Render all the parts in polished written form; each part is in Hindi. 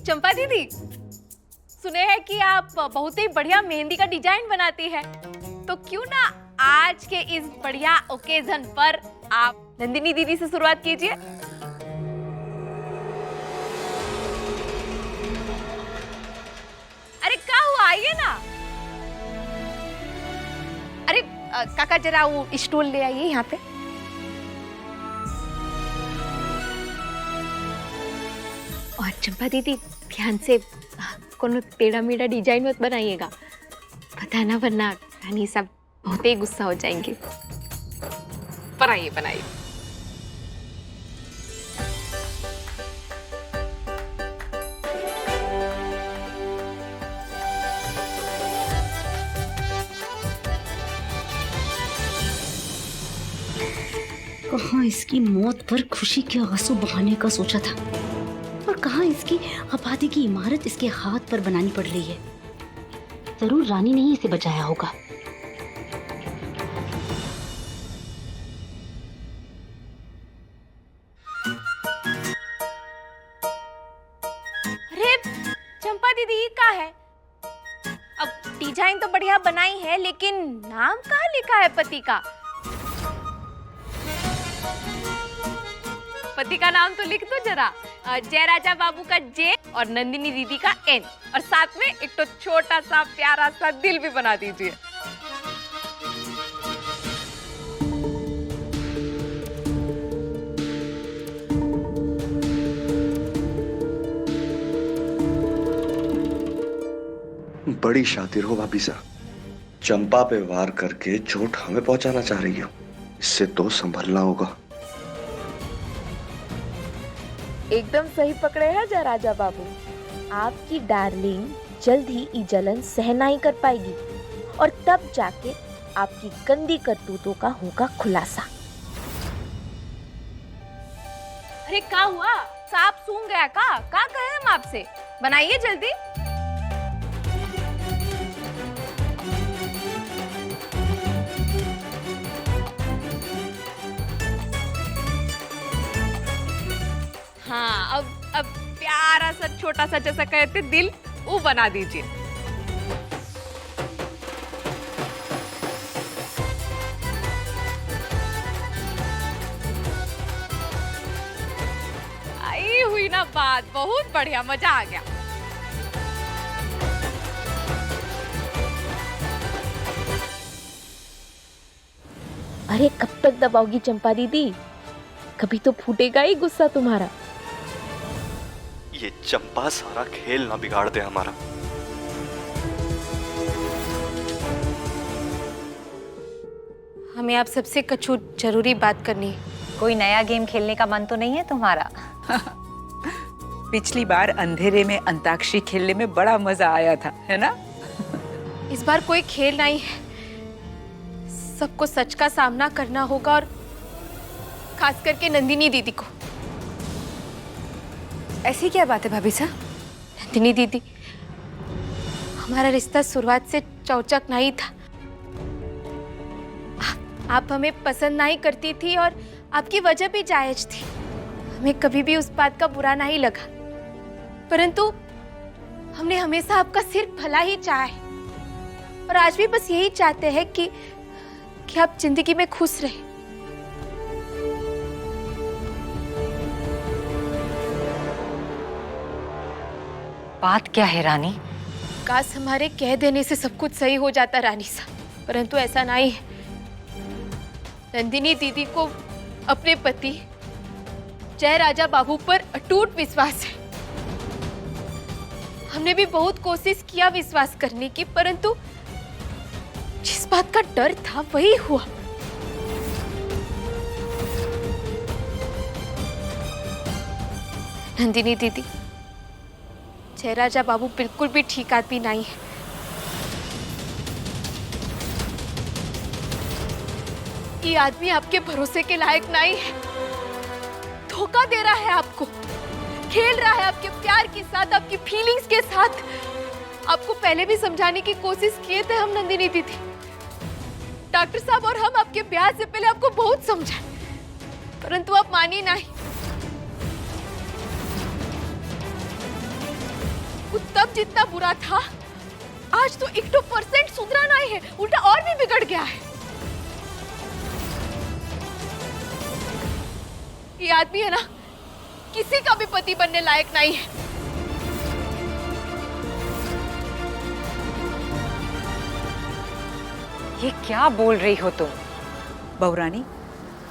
चंपा दीदी, सुने हैं कि आप बहुत ही बढ़िया मेहंदी का डिजाइन बनाती है, तो क्यों ना आज के इस बढ़िया ओकेजन पर आप नंदिनी दीदी से शुरुआत कीजिए। अरे क्या हुआ, आइए ना। अरे काका जरा वो स्टूल ले आइए यहाँ पे। और चंपा दीदी ध्यान से कोनो टेढ़ा मेढ़ा डिजाइन मत बनाइएगा, पता ना वरना रानी सब बहुत ही गुस्सा हो जाएंगे। बनाइए बनाइए। कहाँ इसकी मौत पर खुशी के आंसू बहाने का सोचा था, और कहाँ इसकी आबादी की इमारत इसके हाथ पर बनानी पड़ रही है। जरूर रानी ने ही इसे बचाया होगा। अरे चंपा दीदी का है, अब डिजाइन तो बढ़िया बनाई है लेकिन नाम कहाँ लिखा है पति का? पति का नाम तो लिख दो जरा। जयराजा बाबू का जे और नंदिनी दीदी का एन, और साथ में एक तो छोटा सा प्यारा सा दिल भी बना दीजिए। बड़ी शातिर हो भाभी साहब, चंपा पे वार करके चोट हमें पहुंचाना चाह रही हो, इससे तो संभलना होगा। एकदम सही पकड़े हैं जयराजा बाबू, आपकी डार्लिंग जल्द ही ये जलन सह नहीं कर पाएगी, और तब जाके आपकी गंदी करतूतों का होगा खुलासा। अरे क्या हुआ, सांप सूंघ गया का? क्या कहे हम आपसे? बनाइए जल्दी। हाँ, अब प्यारा सा छोटा सा जैसा कहते दिल, वो बना दीजिए। आई हुई ना बात, बहुत बढ़िया, मजा आ गया। अरे कब तक दबाओगी चंपा दीदी, कभी तो फूटेगा ही गुस्सा तुम्हारा। ये चंपा सारा खेल ना बिगाड़ दे हमारा। हमें आप सबसे कुछ जरूरी बात करनी है। कोई नया गेम खेलने का मन तो नहीं है तुम्हारा? पिछली बार अंधेरे में अंताक्षरी खेलने में बड़ा मजा आया था, है ना? इस बार कोई खेल नहीं है, सबको सच का सामना करना होगा, और खास करके नंदिनी दीदी को। ऐसी क्या बात है भाभी साहब? नंदिनी दीदी, हमारा रिश्ता शुरुआत से चौचक नहीं था। आप हमें पसंद नहीं करती थी और आपकी वजह भी जायज थी, हमें कभी भी उस बात का बुरा नहीं लगा, परंतु हमने हमेशा आपका सिर्फ भला ही चाहा है, और आज भी बस यही चाहते हैं कि आप जिंदगी में खुश रहें। बात क्या है रानी? काश हमारे कह देने से सब कुछ सही हो जाता रानी साहब, परंतु ऐसा नहीं है। नंदिनी दीदी को अपने पति जयराजा बाबू पर अटूट विश्वास है। हमने भी बहुत कोशिश किया विश्वास करने की, परंतु जिस बात का डर था वही हुआ। नंदिनी दीदी, जयराजा बाबू बिल्कुल भी ठीक आदमी नहीं है। ये आदमी आपके भरोसे के लायक नहीं है, धोखा दे रहा है आपको, खेल रहा है आपके प्यार के साथ, आपकी फीलिंग्स के साथ। आपको पहले भी समझाने की कोशिश किए थे हम नंदिनी दीदी, डॉक्टर साहब और हम आपके ब्याह से पहले आपको बहुत समझाए, परंतु आप मानी नहीं। तब जितना बुरा था आज तो 1% सुधरा नहीं है, उल्टा और भी बिगड़ गया है। ये आदमी है ना, किसी का भी पति बनने लायक नहीं है। ये क्या बोल रही हो तुम? बहू रानी,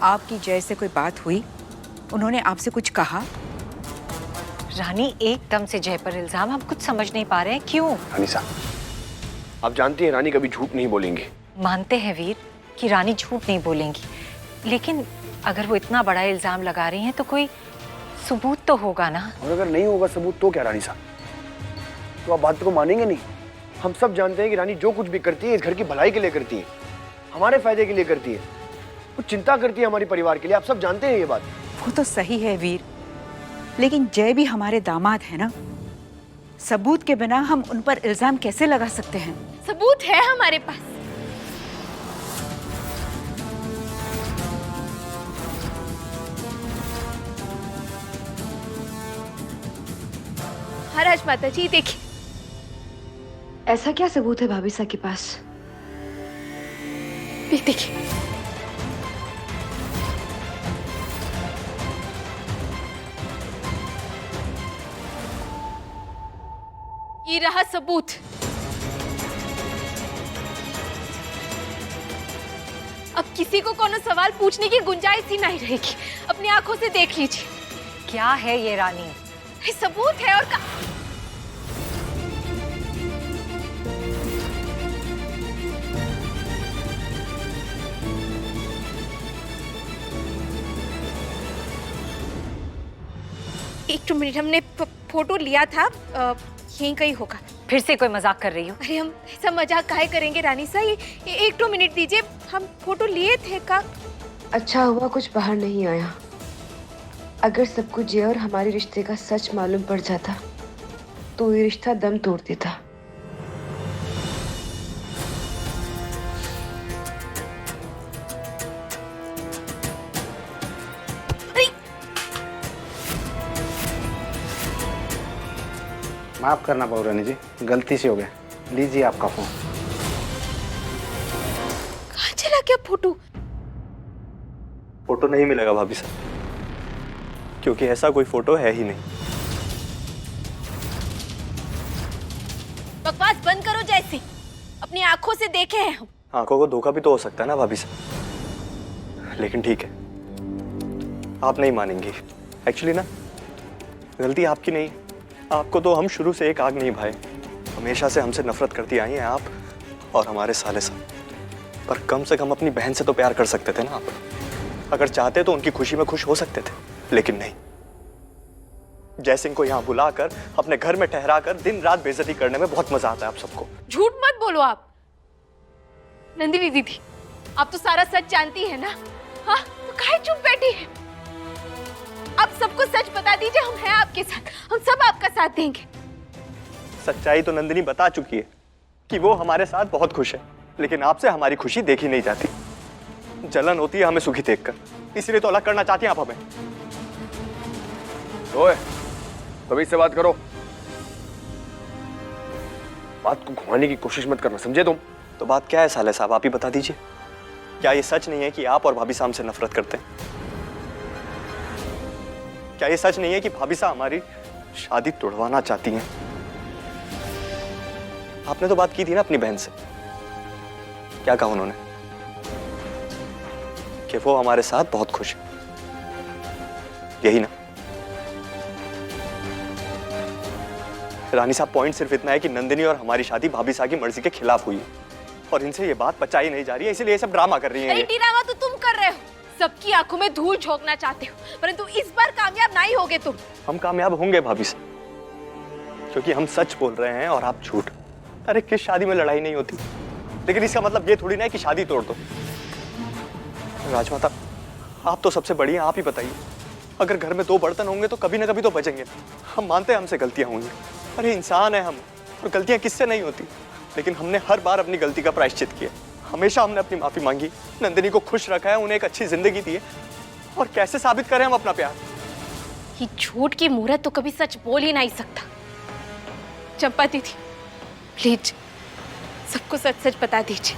आपकी जय से कोई बात हुई? उन्होंने आपसे कुछ कहा? रानी, एकदम से जय पर इल्जाम, हम कुछ समझ नहीं पा रहे हैं, क्यों? रानी साहब, आप जानती हैं रानी कभी झूठ नहीं बोलेंगी। मानते हैं वीर कि रानी झूठ नहीं बोलेंगी, लेकिन अगर वो इतना बड़ा इल्जाम लगा रही हैं तो कोई सबूत तो होगा ना। और अगर नहीं होगा सबूत तो क्या रानी साहब, तो आप बात को मानेंगे नहीं? हम सब जानते हैं कि रानी जो कुछ भी करती है इस घर की भलाई के लिए करती है, हमारे फायदे के लिए करती है, वो चिंता करती है हमारे परिवार के लिए। आप सब जानते हैं ये बात। वो तो सही है वीर, लेकिन जय भी हमारे दामाद है ना। सबूत के बिना हम उन पर इल्जाम कैसे लगा सकते हैं? सबूत है हमारे पास। महाराज माता जी देखिए। ऐसा क्या सबूत है भाभी साहब के पास? देखिए, ये रहा सबूत। अब किसी को कोनो सवाल पूछने की गुंजाइश ही नहीं रहेगी। अपनी आंखों से देख लीजिए। क्या है ये रानी? ये सबूत है और एक तो मिनट, हमने फोटो लिया था, यहीं कहीं होगा। फिर से कोई मजाक कर रही हो? अरे हम ऐसा मजाक काहे करेंगे रानी साहब, ये एक दो मिनट दीजिए, हम फोटो लिए थे का। अच्छा हुआ कुछ बाहर नहीं आया। अगर सब कुछ जय और हमारे रिश्ते का सच मालूम पड़ जाता तो ये रिश्ता दम तोड़ देता। माफ करना बहू रानी जी, गलती से हो गया। लीजिए आपका फोन। कहाँ चला गया फोटो? फोटो नहीं मिलेगा भाभी साहब, क्योंकि ऐसा कोई फोटो है ही नहीं। बकवास बंद करो जैसे, अपनी आंखों से देखे हैं हम। आंखों को धोखा भी तो हो सकता है ना भाभी साहब, लेकिन ठीक है, आप नहीं मानेंगी। एक्चुअली ना, गलती आपकी नहीं, आपको तो हम शुरू से एक आग नहीं भाए। हमेशा से हमसे नफरत करती आई हैं आप और हमारे साले साहब। पर कम से कम अपनी बहन से तो प्यार कर सकते थे ना आप। अगर चाहते तो उनकी खुशी में खुश हो सकते थे, लेकिन नहीं। जयसिंह को यहाँ बुलाकर अपने घर में ठहराकर दिन रात बेइज्जती करने में बहुत मजा आता है आप सबको। झूठ मत बोलो आप। नंदिनी दीदी, आप तो सारा सच जानती है ना। हाँ, तो काहे चुप बैठी है? आप सबको सच बता दीजिए, हम हैं आपके साथ, हम सब आपका साथ देंगे। सच्चाई तो नंदिनी बता चुकी है कि वो हमारे साथ बहुत खुश है, लेकिन आपसे हमारी खुशी देखी नहीं जाती। जलन होती है हमें सुखी देखकर, इसलिए तो अलग करना चाहती हैं आप हमें। ओए, तभी से बात करो, बात को घुमाने की कोशिश मत करना, समझे तुम? तो बात क्या है साले साहब, आप ही बता दीजिए। क्या ये सच नहीं है कि आप और भाभी साहब से नफरत करते हैं? क्या ये सच नहीं है कि भाभी साहब हमारी शादी तोड़वाना चाहती हैं? आपने तो बात की थी ना अपनी बहन से, क्या कहा उन्होंने? कि वो हमारे साथ बहुत खुश है, यही ना? रानी साहब, पॉइंट सिर्फ इतना है कि नंदिनी और हमारी शादी भाभी साहब की मर्जी के खिलाफ हुई है और इनसे ये बात पचाई नहीं जा रही है, इसीलिए ये सब ड्रामा कर रही हैं। अरे ड्रामा तो तुम कर रहे हो, सबकी आंखों में धूल झोंकना चाहते हो, परंतु इस बार कामयाब नहीं होगे तुम। हम कामयाब होंगे भाभी साहब, क्योंकि हम सच बोल रहे हैं और आप झूठ। अरे किस शादी में लड़ाई नहीं होती, लेकिन इसका मतलब ये थोड़ी ना है कि शादी तोड़ दो। राजमाता, आप तो सबसे बड़ी हैं, आप ही बताइए, अगर घर में दो बर्तन होंगे तो कभी ना कभी तो बचेंगे। हम मानते हैं हमसे गलतियां होंगी, अरे इंसान है हम, और गलतियां किससे नहीं होती, लेकिन हमने हर बार अपनी गलती का प्रायश्चित किया। हमेशा हमने अपनी माफी मांगी, नंदिनी को खुश रखा है, उन्हें एक अच्छी जिंदगी दी है। और कैसे साबित करें हम अपना प्यार? ये झूठ की मूरत तो कभी सच बोल ही नहीं सकता। चंपा दीदी, प्लीज सबको सच सच बता दीजिए।